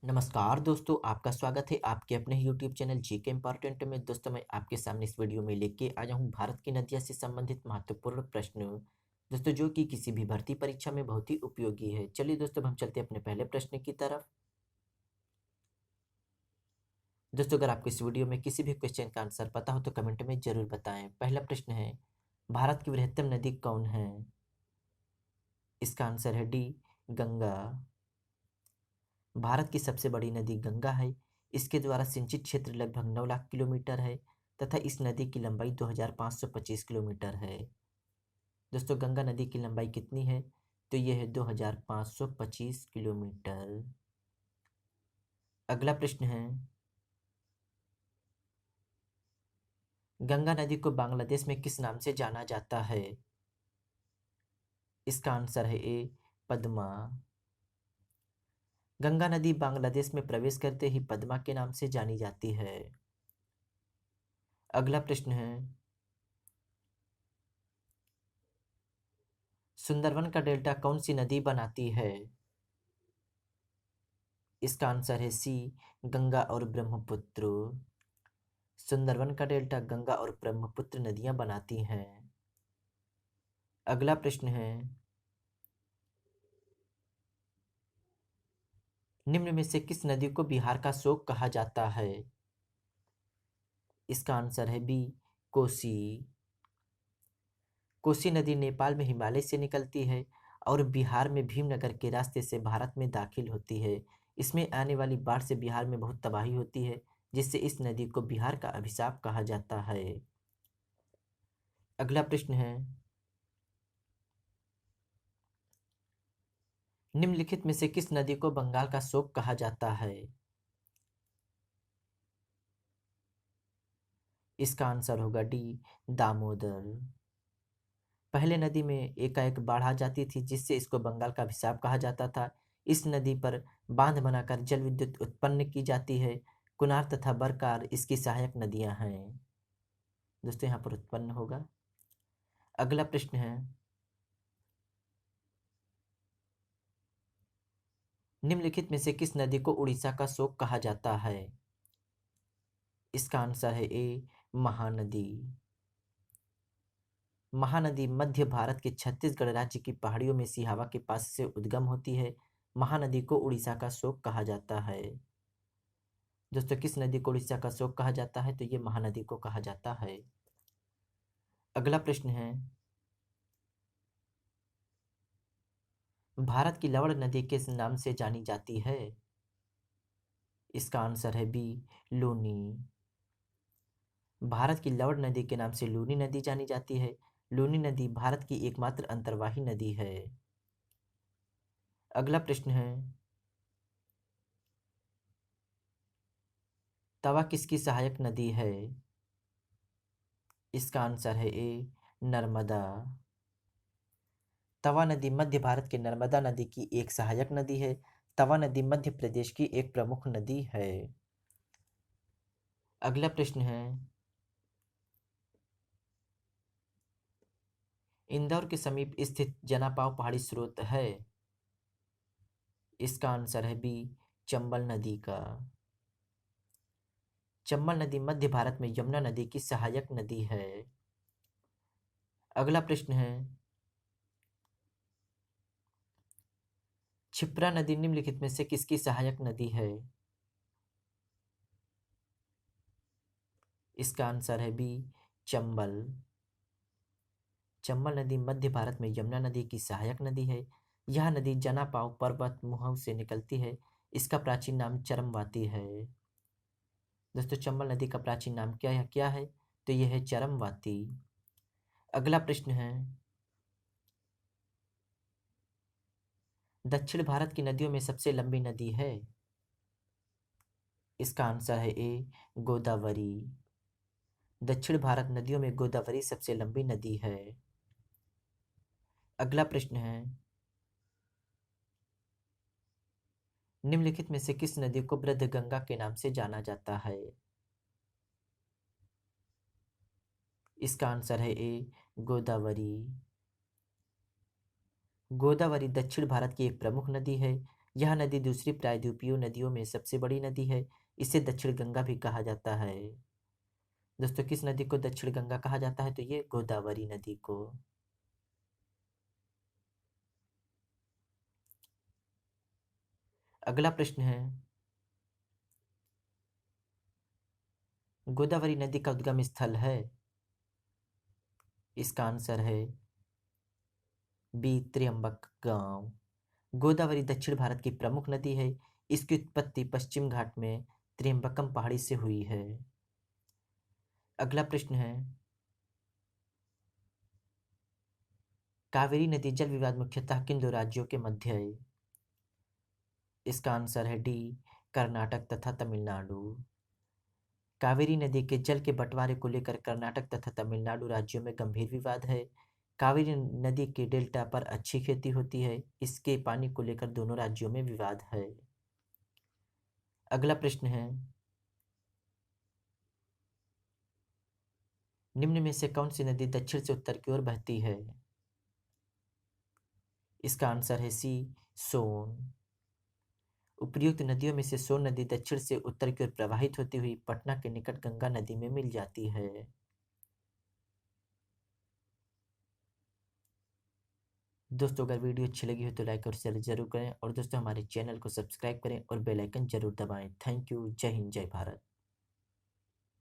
नमस्कार दोस्तों, आपका स्वागत है आपके अपने ही यूट्यूब चैनल जीके इम्पोर्टेंट में। दोस्तों, मैं आपके सामने इस वीडियो में लेके आया हूँ भारत की नदियाँ से संबंधित महत्वपूर्ण प्रश्न। दोस्तों, जो कि किसी भी भर्ती परीक्षा में बहुत ही उपयोगी है। चलिए दोस्तों, अब हम चलते हैं अपने पहले प्रश्न की तरफ। दोस्तों, अगर आपको इस वीडियो में किसी भी क्वेश्चन का आंसर पता हो तो कमेंट में जरूर बताएं। पहला प्रश्न है, भारत की बृहत्तम नदी कौन है? इसका आंसर है डी, गंगा। भारत की सबसे बड़ी नदी गंगा है। इसके द्वारा सिंचित क्षेत्र लगभग 9 लाख किलोमीटर है तथा इस नदी की लंबाई 2525 किलोमीटर है। दोस्तों, गंगा नदी की लंबाई कितनी है? तो यह है 2525 किलोमीटर। अगला प्रश्न है, गंगा नदी को बांग्लादेश में किस नाम से जाना जाता है? इसका आंसर है ए, पद्मा। गंगा नदी बांग्लादेश में प्रवेश करते ही पद्मा के नाम से जानी जाती है। अगला प्रश्न है, सुंदरवन का डेल्टा कौन सी नदी बनाती है? इसका आंसर है सी, गंगा और ब्रह्मपुत्र। सुंदरवन का डेल्टा गंगा और ब्रह्मपुत्र नदियां बनाती हैं। अगला प्रश्न है, निम्न में से किस नदी को बिहार का शोक कहा जाता है? इसका आंसर है बी, कोसी। कोसी नदी नेपाल में हिमालय से निकलती है और बिहार में भीमनगर के रास्ते से भारत में दाखिल होती है। इसमें आने वाली बाढ़ से बिहार में बहुत तबाही होती है, जिससे इस नदी को बिहार का अभिशाप कहा जाता है। अगला प्रश्न है, निम्नलिखित में से किस नदी को बंगाल का शोक कहा जाता है? इसका आंसर होगा डी, दामोदर। पहले नदी में एकाएक बाढ़ आ जाती थी, जिससे इसको बंगाल का अभिशाप कहा जाता था। इस नदी पर बांध बनाकर जल विद्युत उत्पन्न की जाती है। कुनार तथा बरकार इसकी सहायक नदियां हैं। दोस्तों, यहाँ पर उत्पन्न होगा। अगला प्रश्न है, निम्नलिखित में से किस नदी को उड़ीसा का शोक कहा जाता है? इसका आंसर है ए, महानदी। महानदी मध्य भारत के छत्तीसगढ़ राज्य की पहाड़ियों में सिहावा के पास से उद्गम होती है। महानदी को उड़ीसा का शोक कहा जाता है। दोस्तों, किस नदी को उड़ीसा का शोक कहा जाता है? तो ये महानदी को कहा जाता है। अगला प्रश्न है, भारत की लवण नदी किस नाम से जानी जाती है? इसका आंसर है बी, लूनी। भारत की लवण नदी के नाम से लूनी नदी जानी जाती है। लूनी नदी भारत की एकमात्र अंतर्वाही नदी है। अगला प्रश्न है, तवा किसकी सहायक नदी है? इसका आंसर है ए, नर्मदा। तवा नदी मध्य भारत के नर्मदा नदी की एक सहायक नदी है। तवा नदी मध्य प्रदेश की एक प्रमुख नदी है। अगला प्रश्न है, इंदौर के समीप स्थित जनापाव पहाड़ी स्रोत है। इसका आंसर है बी, चंबल नदी का। चंबल नदी मध्य भारत में यमुना नदी की सहायक नदी है। अगला प्रश्न है, क्षिप्रा नदी निम्नलिखित में से किसकी सहायक नदी है? इसका आंसर है बी, चंबल। चंबल नदी मध्य भारत में यमुना नदी की सहायक नदी है। यह नदी जनापाव पर्वत मुहांव से निकलती है। इसका प्राचीन नाम चरमवाती है। दोस्तों, चंबल नदी का प्राचीन नाम क्या है? तो यह है चरमवाती। अगला प्रश्न है, दक्षिण भारत की नदियों में सबसे लंबी नदी है। इसका आंसर है ए, गोदावरी। दक्षिण भारत नदियों में गोदावरी सबसे लंबी नदी है। अगला प्रश्न है, निम्नलिखित में से किस नदी को वृद्धगंगा के नाम से जाना जाता है? इसका आंसर है ए, गोदावरी। गोदावरी दक्षिण भारत की एक प्रमुख नदी है। यह नदी दूसरी प्रायद्वीपीय नदियों में सबसे बड़ी नदी है। इसे दक्षिण गंगा भी कहा जाता है। दोस्तों, किस नदी को दक्षिण गंगा कहा जाता है? तो ये गोदावरी नदी को। अगला प्रश्न है, गोदावरी नदी का उद्गम स्थल है? इसका आंसर है बी, त्र्यंबक गांव। गोदावरी दक्षिण भारत की प्रमुख नदी है। इसकी उत्पत्ति पश्चिम घाट में त्र्यंबकम पहाड़ी से हुई है। अगला प्रश्न है, कावेरी नदी जल विवाद मुख्यतः किन दो राज्यों के मध्य है? इसका आंसर है डी, कर्नाटक तथा तमिलनाडु। कावेरी नदी के जल के बंटवारे को लेकर कर्नाटक तथा तमिलनाडु राज्यों में गंभीर विवाद है। कावेरी नदी के डेल्टा पर अच्छी खेती होती है। इसके पानी को लेकर दोनों राज्यों में विवाद है। अगला प्रश्न है, निम्न में से कौन सी नदी दक्षिण से उत्तर की ओर बहती है? इसका आंसर है सी, सोन। उपर्युक्त नदियों में से सोन नदी दक्षिण से उत्तर की ओर प्रवाहित होती हुई पटना के निकट गंगा नदी में मिल जाती है। दोस्तों, अगर वीडियो अच्छी लगी हो तो लाइक और शेयर जरूर करें और दोस्तों हमारे चैनल को सब्सक्राइब करें और बेल आइकन जरूर दबाएं। Thank you. जय हिंद, जय भारत।